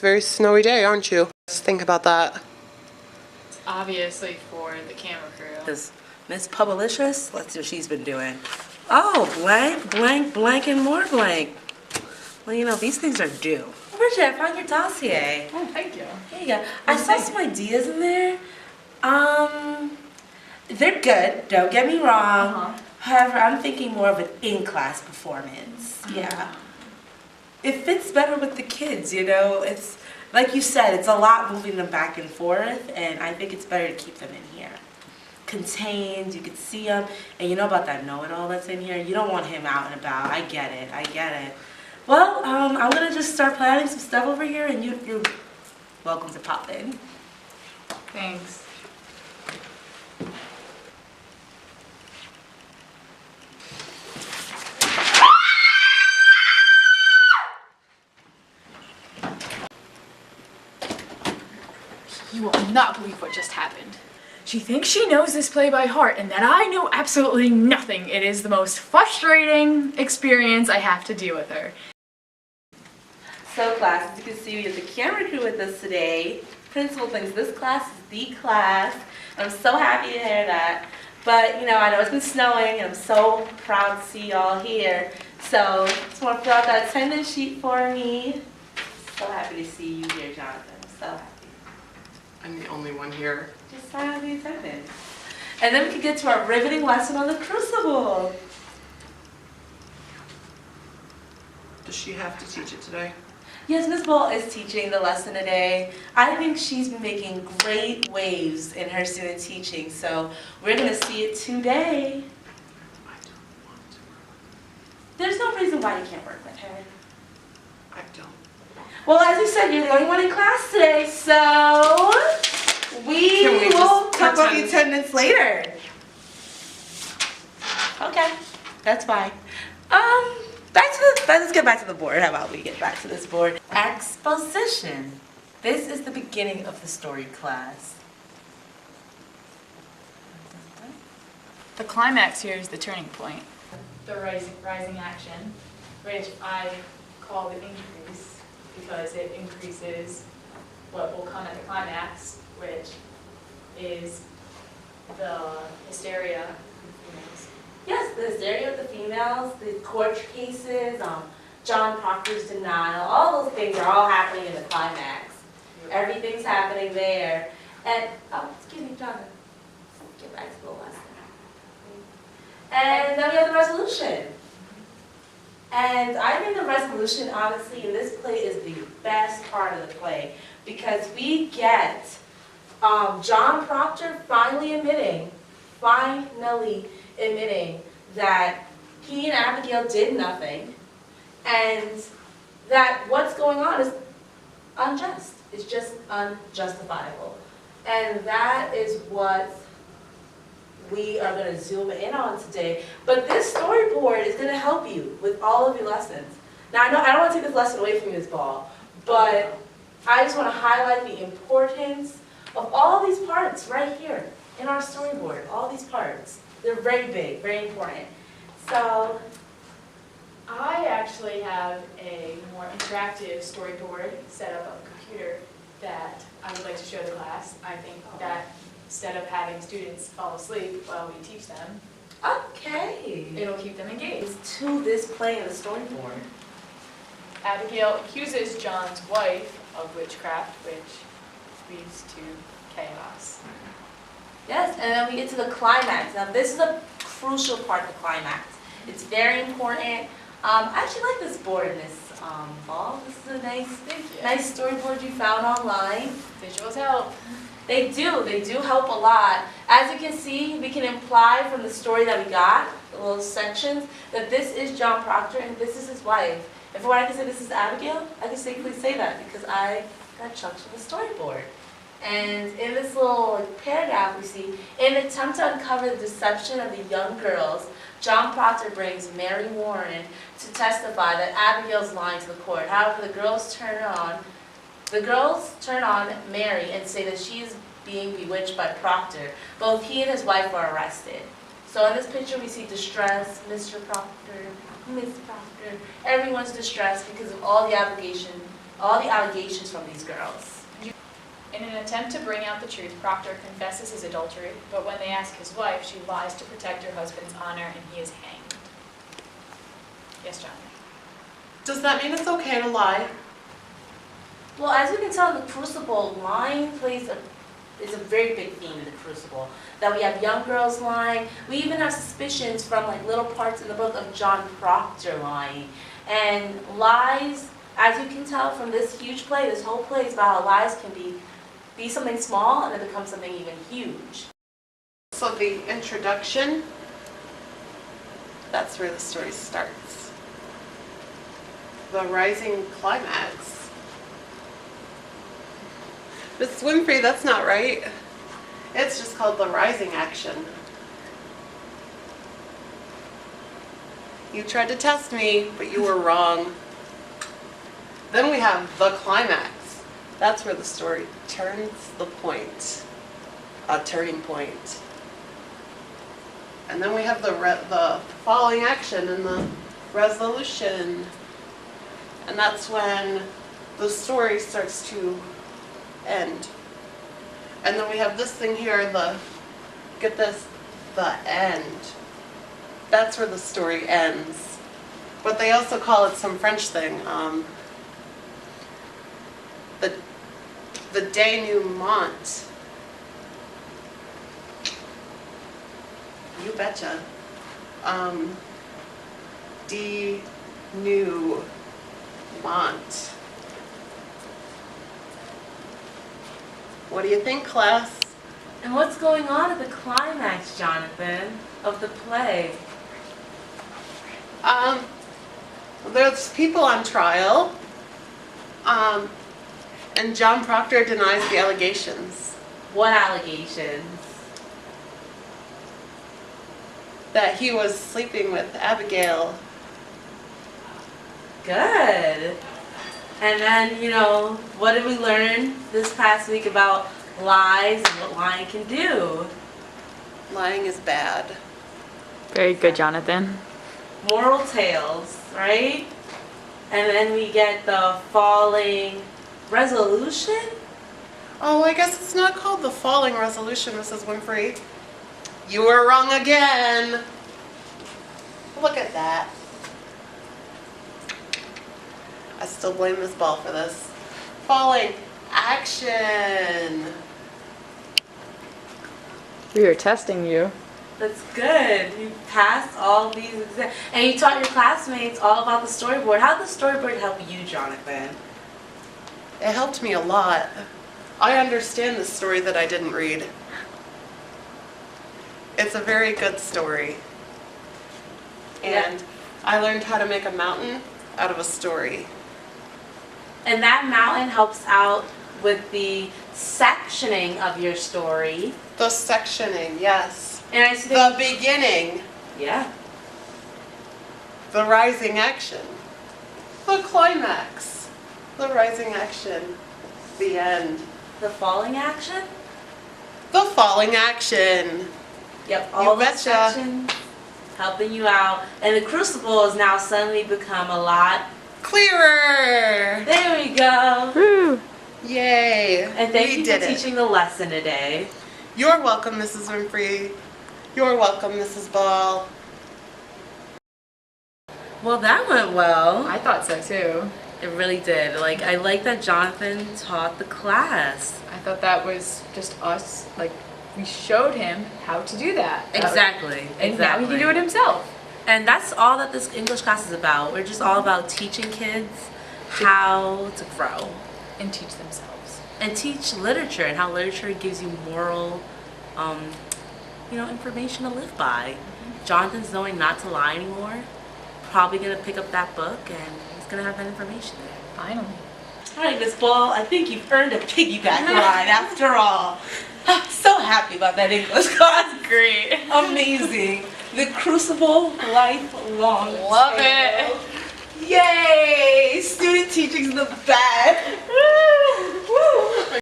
a very snowy day, aren't you? Just think about that. Obviously for the camera crew. This Miss Publicious, let's see what she's been doing. Oh, blank, blank, blank, and more blank. Well, you know, these things are due. Bridget, I found your dossier. Oh, thank you. Here you go. I saw some ideas in there. They're good, don't get me wrong. However, I'm thinking more of an in-class performance. Yeah. It fits better with the kids, you know. It's, like you said, it's a lot moving them back and forth, and I think it's better to keep them in here. Contained, you can see them, and you know about that know-it-all that's in here? You don't want him out and about. I get it, I get it. Well, I'm gonna just start planning some stuff over here, and you're welcome to pop in. Thanks. You will not believe what just happened. She thinks she knows this play by heart and that I know absolutely nothing. It is the most frustrating experience. I have to deal with her. So class, as you can see, we have the camera crew with us today. Principal thinks this class is the class. I'm so happy to hear that. But, you know, I know it's been snowing and I'm so proud to see y'all here. So, just want to fill out that attendance sheet for me. So happy to see you here, Jonathan. I'm so happy. I'm the only one here. Just sign out the attendance. And then we can get to our riveting lesson on the Crucible. Does she have to teach it today? Yes, Ms. Bull is teaching the lesson today. I think she's been making great waves in her student teaching, so we're going to see it today. I don't want to work. There's no reason why you can't work with her. I don't. Well, as you said, you're the only one in class today, so we will talk about the attendance later. Okay, that's fine. Let's get back to the board. How about we get back to this board? Exposition. This is the beginning of the story class. The climax here is the turning point. The rising action, which I call the increase because it increases what will come at the climax, which is the hysteria of the females. Yes, the hysteria of the females, the court cases, John Proctor's denial, all those things are all happening in the climax. Everything's happening there. And, excuse me, John, get back to the lesson. And then we have the resolution. And I think the resolution, honestly, in this play is the best part of the play because we get John Proctor finally admitting that he and Abigail did nothing and that what's going on is unjust. It's just unjustifiable. And that is what we are going to zoom in on today. But this storyboard is going to help you with all of your lessons. Now, I don't want to take this lesson away from you, Ms. Ball, but I just want to highlight the importance of all these parts right here in our storyboard, all these parts. They're very big, very important. So, I actually have a more interactive storyboard set up on the computer that I would like to show the class. I think that instead of having students fall asleep while we teach them, okay, it'll keep them engaged. To this play in the storyboard. Abigail accuses John's wife of witchcraft, which leads to chaos. Yes, and then we get to the climax. Now this is a crucial part of the climax. It's very important. I actually like this board, Miss Ball. This is a nice storyboard you found online. Visuals help. They do help a lot. As you can see, we can imply from the story that we got, the little sections, that this is John Proctor and this is his wife. And for what I can say this is Abigail, I can safely say that because I got chunks from the storyboard. And in this little paragraph we see, in an attempt to uncover the deception of the young girls, John Proctor brings Mary Warren to testify that Abigail's lying to the court. However, the girls turn on Mary and say that she is being bewitched by Proctor. Both he and his wife are arrested. So in this picture we see distress, Mr. Proctor, Miss Proctor. Everyone's distressed because of all the allegations all the allegations from these girls. In an attempt to bring out the truth, Proctor confesses his adultery, but when they ask his wife, she lies to protect her husband's honor and he is hanged. Yes, John? Does that mean it's okay to lie? Well, as we can tell in the Crucible, lying is a very big theme in the Crucible. That we have young girls lying. We even have suspicions from like little parts in the book of John Proctor lying. And lies, as you can tell from this huge play, this whole play is about how lies can be something small and then become something even huge. So the introduction, that's where the story starts. The rising climax. Miss Winfrey, that's not right. It's just called the rising action. You tried to test me, but you were wrong. Then we have the climax. That's where the story turns the point, a turning point. And then we have the following action and the resolution. And that's when the story starts to end. And then we have this thing here, get this, the end. That's where the story ends. But they also call it some French thing, the denouement. You betcha. Denouement. What do you think, class? And what's going on at the climax, Jonathan, of the play? There's people on trial, and John Proctor denies the allegations. What allegations? That he was sleeping with Abigail. Good. And then, what did we learn this past week about lies and what lying can do? Lying is bad. Very good, Jonathan. Moral tales, right? And then we get the falling resolution? Oh, I guess it's not called the falling resolution, Mrs. Winfrey. You were wrong again. Look at that. I still blame Miss Ball for this. Falling action. We are testing you. That's good. You passed all these exams. And you taught your classmates all about the storyboard. How did the storyboard help you, Jonathan? It helped me a lot. I understand the story that I didn't read. It's a very good story. And Yeah. I learned how to make a mountain out of a story. And that mountain helps out with the sectioning of your story. The sectioning, yes. And I think, The beginning, yeah. the rising action, the climax, the rising action, the end, The falling action? the falling action. Yep, You all the betcha. sections helping you out. And the Crucible has now suddenly become a lot. Clearer! There we go. Woo! Yay! And thank we you did for it. teaching the lesson today. You're welcome, Mrs. Winfrey. You're welcome, Mrs. Ball. Well, that went well. I thought so too. It really did. I like that Jonathan taught the class. I thought that was just us, we showed him how to do that. Exactly. And now he can do it himself. And that's all that this English class is about. We're just all about teaching kids how to grow. And teach themselves. And teach literature and how literature gives you moral, information to live by. Jonathan's knowing not to lie anymore. Probably gonna pick up that book and he's gonna have that information there. Finally. All right, Miss Ball, I think you've earned a piggyback ride after all. I'm so happy about that English class. Great. Amazing. The Crucible lifelong. Love it. Yay! Student teaching's the best. Woo!